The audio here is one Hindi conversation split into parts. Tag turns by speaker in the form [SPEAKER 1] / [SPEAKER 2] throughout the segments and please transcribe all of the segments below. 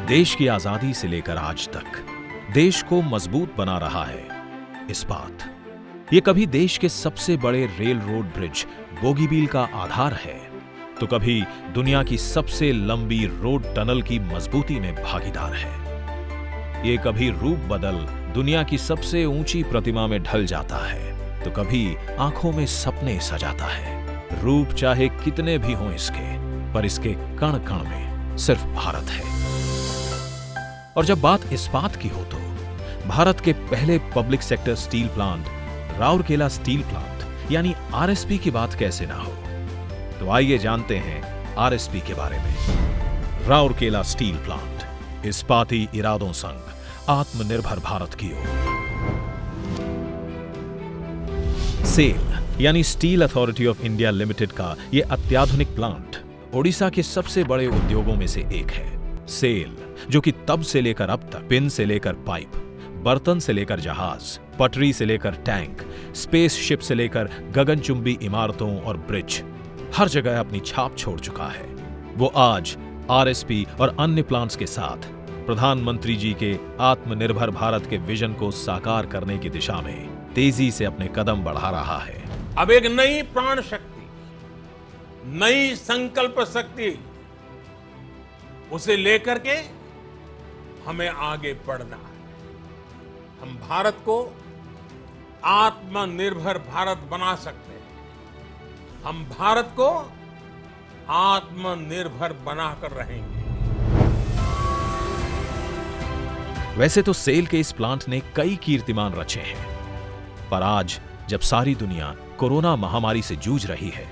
[SPEAKER 1] देश की आजादी से लेकर आज तक देश को मजबूत बना रहा है इस्पात। ये कभी देश के सबसे बड़े रेल रोड ब्रिज बोगीबील का आधार है, तो कभी दुनिया की सबसे लंबी रोड टनल की मजबूती में भागीदार है। ये कभी रूप बदल दुनिया की सबसे ऊंची प्रतिमा में ढल जाता है, तो कभी आंखों में सपने सजाता है। रूप चाहे कितने भी हों इसके, पर इसके कण कण में सिर्फ भारत है। और जब बात इस्पात की हो तो भारत के पहले public sector steel plant Rourkela steel plant यानी आरएसपी की बात कैसे ना हो। तो आइए जानते हैं आरएसपी के बारे में। राउरकेला स्टील प्लांट इस्पाती इरादों संग आत्मनिर्भर भारत की ओर। सेल यानी steel authority of India limited का यह अत्याधुनिक प्लांट ओडिशा के सबसे बड़े उद्योगों में से एक है। सेल जो कि तब से लेकर अब तक पिन से लेकर पाइप, बर्तन से लेकर जहाज, पटरी से लेकर टैंक, स्पेस शिप से लेकर गगनचुंबी इमारतों और ब्रिज, हर जगह अपनी छाप छोड़ चुका है। वो आज आरएसपी और अन्य प्लांट्स के साथ प्रधानमंत्री जी के आत्मनिर्भर भारत के विजन को साकार करने की दिशा में तेजी से अपने कदम बढ़ा रहा है।
[SPEAKER 2] अब एक नई प्राण शक्ति, नई संकल्प शक्ति, उसे लेकर के हमें आगे बढ़ना है। हम भारत को आत्मनिर्भर भारत बना सकते हैं। हम भारत को आत्मनिर्भर बनाकर रहेंगे।
[SPEAKER 1] वैसे तो सेल के इस प्लांट ने कई कीर्तिमान रचे हैं, पर आज जब सारी दुनिया कोरोना महामारी से जूझ रही है,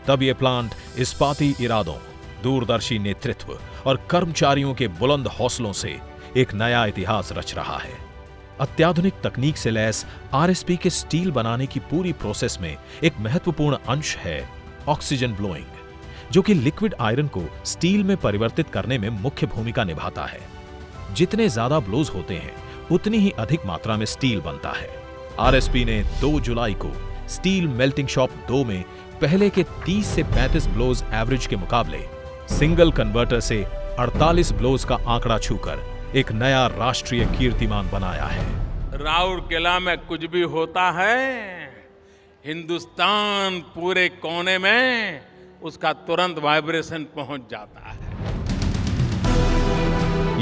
[SPEAKER 1] तब यह प्लांट इस्पाती इरादों, दूरदर्शी नेतृत्व और कर्मचारियों के बुलंद हौसलों से एक नया इतिहास रच रहा है। अत्याधुनिक तकनीक से लैस आरएसपी के स्टील बनाने की पूरी प्रोसेस में एक महत्वपूर्ण अंश है ऑक्सीजन ब्लोइंग, जो कि लिक्विड आयरन को स्टील में परिवर्तित करने में मुख्य भूमिका निभाता है। जितने ज्यादा ब्लोज होते हैं, उतनी ही अधिक मात्रा में स्टील बनता है। आरएसपी ने 2 जुलाई को स्टील मेल्टिंग शॉप 2 में पहले के 30 से 35 ब्लोज एवरेज के मुकाबले सिंगल कन्वर्टर से 48 ब्लोज का आंकड़ा छूकर एक नया राष्ट्रीय कीर्तिमान बनाया है।
[SPEAKER 2] राउरकेला में कुछ भी होता है, हिंदुस्तान पूरे कोने में उसका तुरंत वाइब्रेशन पहुंच जाता है।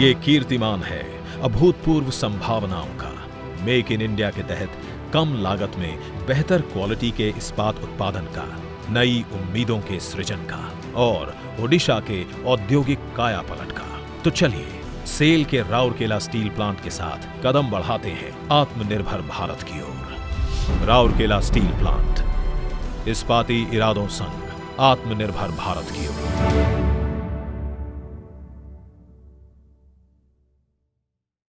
[SPEAKER 1] ये कीर्तिमान है अभूतपूर्व संभावनाओं का, मेक इन इंडिया के तहत कम लागत में बेहतर क्वालिटी के इस्पात उत्पादन का, नई उम्मीदों के सृजन का और ओडिशा के औद्योगिक कायापलट का। तो चलिए सेल के राउरकेला स्टील प्लांट के साथ कदम बढ़ाते हैं आत्मनिर्भर भारत की ओर। राउरकेला स्टील प्लांट इस्पाती इरादों संग आत्मनिर्भर भारत की ओर।